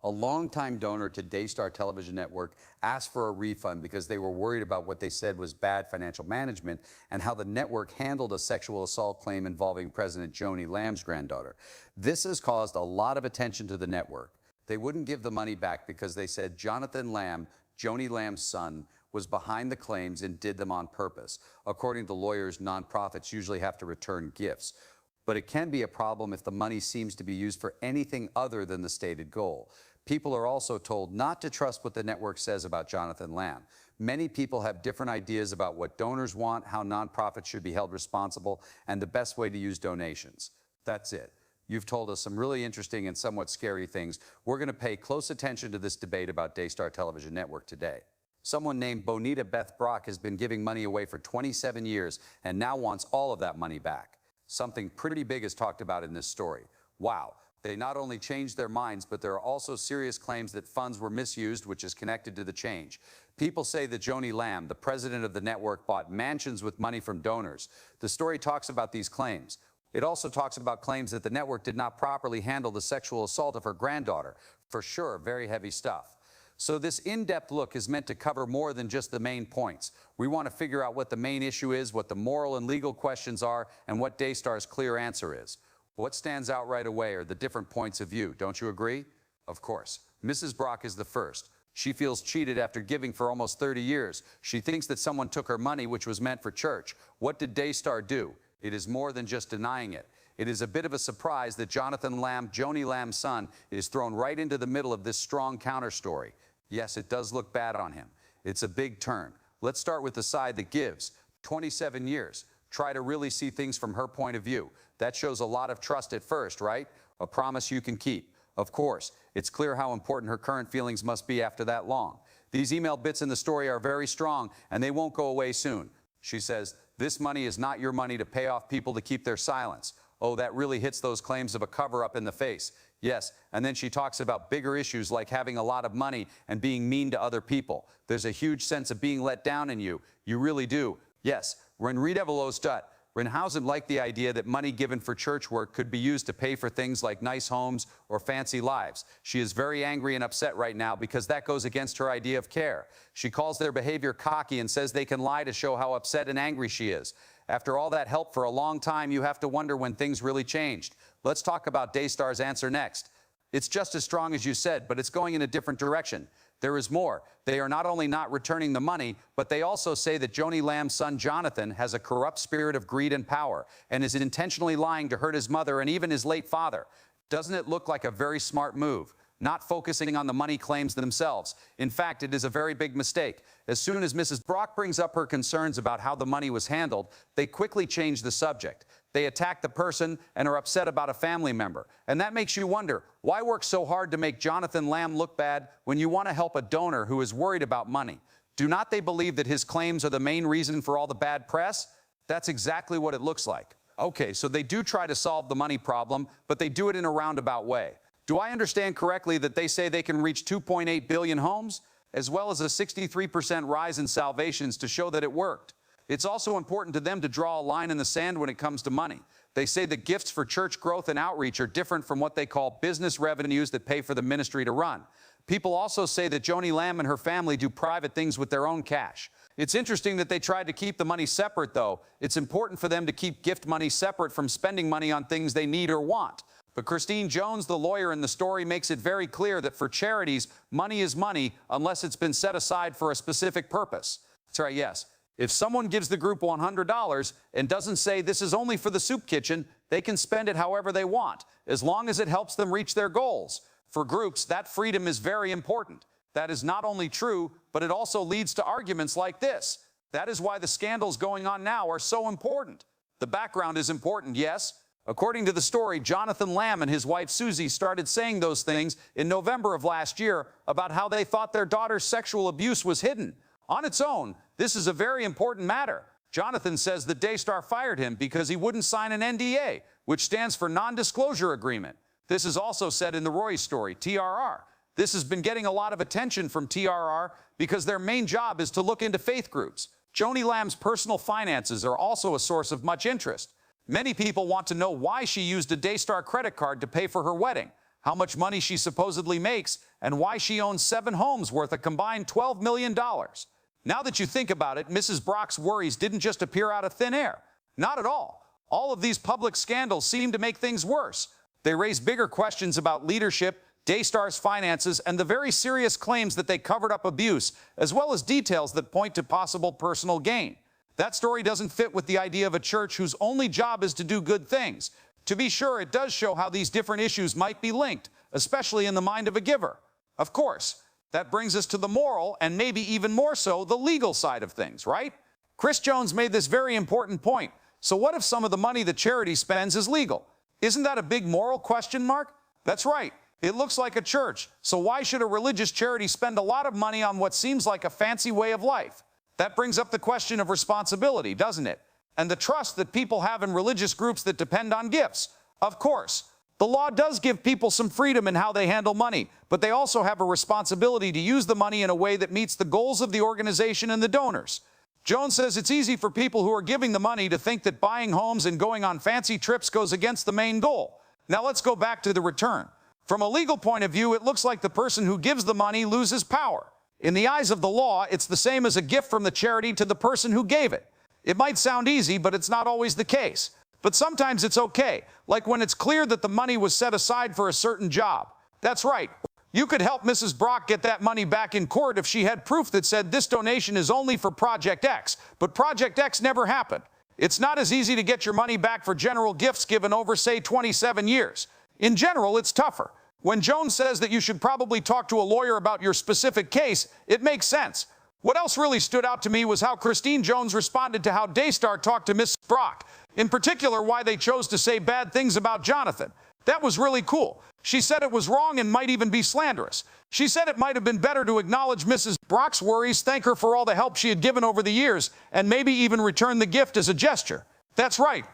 A longtime donor to Daystar television network asked for a refund because they were worried about what they said was bad financial management and how the network handled a sexual assault claim involving President Joni Lamb's granddaughter. This has caused a lot of attention to the network. They wouldn't give the money back because they said Jonathan Lamb, Joni Lamb's son, was behind the claims and did them on purpose. According to lawyers, nonprofits usually have to return gifts. But it can be a problem if the money seems to be used for anything other than the stated goal. People are also told not to trust what the network says about Jonathan Lamb. Many people have different ideas about what donors want, how nonprofits should be held responsible, and the best way to use donations. That's it. You've told us some really interesting and somewhat scary things. We're going to pay close attention to this debate about Daystar Television Network today. Someone named Bonita Beth Brock has been giving money away for 27 years and now wants all of that money back. Something pretty big is talked about in this story. Wow. They not only changed their minds, but there are also serious claims that funds were misused, which is connected to the change. People say that Joni Lamb, the president of the network, bought mansions with money from donors. The story talks about these claims. It also talks about claims that the network did not properly handle the sexual assault of her granddaughter. For sure, very heavy stuff. So this in-depth look is meant to cover more than just the main points. We want to figure out what the main issue is, what the moral and legal questions are, and what Daystar's clear answer is. What stands out right away are the different points of view. Don't you agree? Of course. Mrs. Brock is the first. She feels cheated after giving for almost 30 years. She thinks that someone took her money, which was meant for church. What did Daystar do? It is more than just denying it. It is a bit of a surprise that Jonathan Lamb, Joni Lamb's son, is thrown right into the middle of this strong counter story. Yes, it does look bad on him. It's a big turn. Let's start with the side that gives. 27 years. Try to really see things from her point of view. That shows a lot of trust at first, right? A promise you can keep. Of course, it's clear how important her current feelings must be after that long. These email bits in the story are very strong, and they won't go away soon. She says, "This money is not your money to pay off people to keep their silence." Oh, that really hits those claims of a cover-up in the face. Yes, and then she talks about bigger issues like having a lot of money and being mean to other people. There's a huge sense of being let down in you. You really do. Yes, Renredevelostat. Renhausen liked the idea that money given for church work could be used to pay for things like nice homes or fancy lives. She is very angry and upset right now because that goes against her idea of care. She calls their behavior cocky and says they can lie to show how upset and angry she is. After all that help for a long time, you have to wonder when things really changed. Let's talk about Daystar's answer next. It's just as strong as you said, but it's going in a different direction. There is more. They are not only not returning the money, but they also say that Joni Lamb's son Jonathan has a corrupt spirit of greed and power and is intentionally lying to hurt his mother and even his late father. Doesn't it look like a very smart move? Not focusing on the money claims themselves. In fact, it is a very big mistake. As soon as Mrs. Brock brings up her concerns about how the money was handled, they quickly change the subject. They attack the person and are upset about a family member. And that makes you wonder, why work so hard to make Jonathan Lamb look bad when you want to help a donor who is worried about money? Do not they believe that his claims are the main reason for all the bad press? That's exactly what it looks like. Okay, so they do try to solve the money problem, but they do it in a roundabout way. Do I understand correctly that they say they can reach 2.8 billion homes, as well as a 63% rise in salvations to show that it worked? It's also important to them to draw a line in the sand when it comes to money. They say that gifts for church growth and outreach are different from what they call business revenues that pay for the ministry to run. People also say that Joni Lamb and her family do private things with their own cash. It's interesting that they tried to keep the money separate, though. It's important for them to keep gift money separate from spending money on things they need or want. But Christine Jones, the lawyer in the story, makes it very clear that for charities, money is money unless it's been set aside for a specific purpose. That's right, yes. If someone gives the group $100 and doesn't say this is only for the soup kitchen, they can spend it however they want, as long as it helps them reach their goals. For groups, that freedom is very important. That is not only true, but it also leads to arguments like this. That is why the scandals going on now are so important. The background is important, yes. According to the story, Jonathan Lamb and his wife Susie started saying those things in November of last year about how they thought their daughter's sexual abuse was hidden. On its own, this is a very important matter. Jonathan says that Daystar fired him because he wouldn't sign an NDA, which stands for non-disclosure agreement. This is also said in the Roy story, TRR. This has been getting a lot of attention from TRR because their main job is to look into faith groups. Joni Lamb's personal finances are also a source of much interest. Many people want to know why she used a Daystar credit card to pay for her wedding. how much money she supposedly makes, and why she owns 7 homes worth a combined $12 million. Now that you think about it, Mrs. Brock's worries didn't just appear out of thin air. Not at all. All of these public scandals seem to make things worse. They raise bigger questions about leadership, Daystar's finances, and the very serious claims that they covered up abuse, as well as details that point to possible personal gain. That story doesn't fit with the idea of a church whose only job is to do good things. To be sure, it does show how these different issues might be linked, especially in the mind of a giver. Of course, that brings us to the moral, and maybe even more so, the legal side of things, right? Chris Jones made this very important point. So what if some of the money the charity spends is legal? Isn't that a big moral question mark? That's right. It looks like a church. So why should a religious charity spend a lot of money on what seems like a fancy way of life? That brings up the question of responsibility, doesn't it? And the trust that people have in religious groups that depend on gifts. Of course, the law does give people some freedom in how they handle money, but they also have a responsibility to use the money in a way that meets the goals of the organization and the donors. Jones says it's easy for people who are giving the money to think that buying homes and going on fancy trips goes against the main goal. Now let's go back to the return. From a legal point of view, it looks like the person who gives the money loses power. In the eyes of the law, it's the same as a gift from the charity to the person who gave it. It might sound easy, but it's not always the case. But sometimes it's okay, like when it's clear that the money was set aside for a certain job. That's right. You could help Mrs. Brock get that money back in court if she had proof that said this donation is only for Project X, but Project X never happened. It's not as easy to get your money back for general gifts given over, say, 27 years. In general, it's tougher. When Jones says that you should probably talk to a lawyer about your specific case, it makes sense. What else really stood out to me was how Christine Jones responded to how Daystar talked to Mrs. Brock. In particular, why they chose to say bad things about Jonathan. That was really cool. She said it was wrong and might even be slanderous. She said it might have been better to acknowledge Mrs. Brock's worries, thank her for all the help she had given over the years, and maybe even return the gift as a gesture. That's right.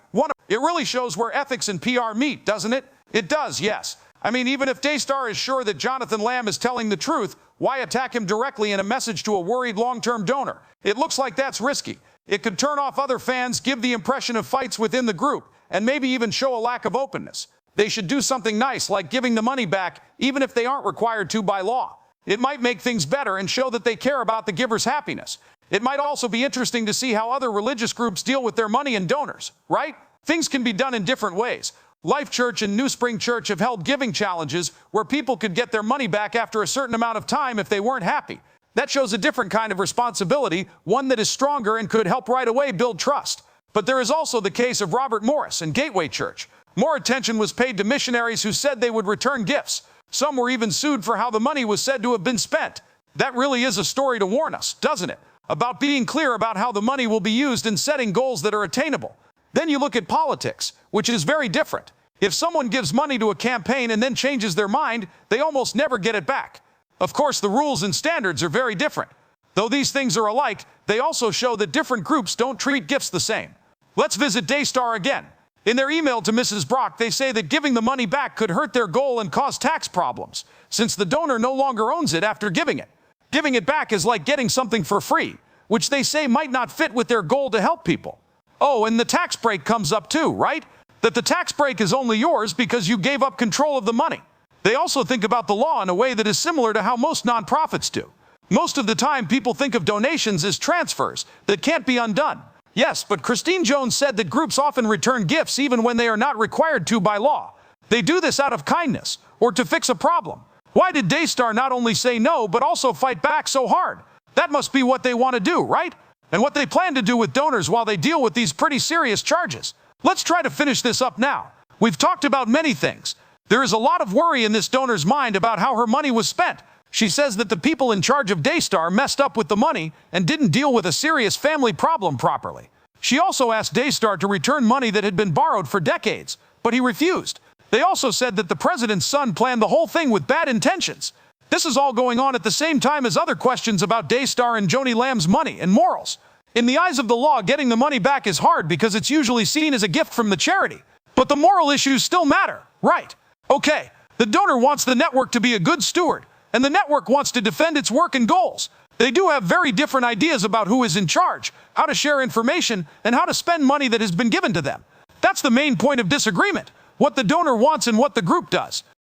It really shows where ethics and PR meet, doesn't it? It does, yes. I mean, even if Daystar is sure that Jonathan Lamb is telling the truth, why attack him directly in a message to a worried long-term donor? It looks like that's risky. It could turn off other fans, give the impression of fights within the group, and maybe even show a lack of openness. They should do something nice, like giving the money back, even if they aren't required to by law. It might make things better and show that they care about the giver's happiness. It might also be interesting to see how other religious groups deal with their money and donors, right? Things can be done in different ways. Life Church and New Spring Church have held giving challenges where people could get their money back after a certain amount of time if they weren't happy. That shows a different kind of responsibility, one that is stronger and could help right away build trust. But there is also the case of Robert Morris and Gateway Church. More attention was paid to missionaries who said they would return gifts. Some were even sued for how the money was said to have been spent. That really is a story to warn us, doesn't it? About being clear about how the money will be used and setting goals that are attainable. Then you look at politics, which is very different. If someone gives money to a campaign and then changes their mind, they almost never get it back. Of course, the rules and standards are very different. Though these things are alike, they also show that different groups don't treat gifts the same. Let's visit Daystar again. In their email to Mrs. Brock, they say that giving the money back could hurt their goal and cause tax problems, since the donor no longer owns it after giving it. Giving it back is like getting something for free, which they say might not fit with their goal to help people. Oh, and the tax break comes up too, right? That the tax break is only yours because you gave up control of the money. They also think about the law in a way that is similar to how most nonprofits do. Most of the time, people think of donations as transfers that can't be undone. Yes, but Christine Jones said that groups often return gifts even when they are not required to by law. They do this out of kindness or to fix a problem. Why did Daystar not only say no, but also fight back so hard? That must be what they want to do, right? And what they plan to do with donors while they deal with these pretty serious charges. Let's try to finish this up now. We've talked about many things. There is a lot of worry in this donor's mind about how her money was spent. She says that the people in charge of Daystar messed up with the money and didn't deal with a serious family problem properly. She also asked Daystar to return money that had been borrowed for decades, but he refused. They also said that the president's son planned the whole thing with bad intentions. This is all going on at the same time as other questions about Daystar and Joni Lamb's money and morals. In the eyes of the law, getting the money back is hard because it's usually seen as a gift from the charity. But the moral issues still matter, right? Okay, the donor wants the network to be a good steward, and the network wants to defend its work and goals. They do have very different ideas about who is in charge, how to share information, and how to spend money that has been given to them. That's the main point of disagreement, what the donor wants and what the group does.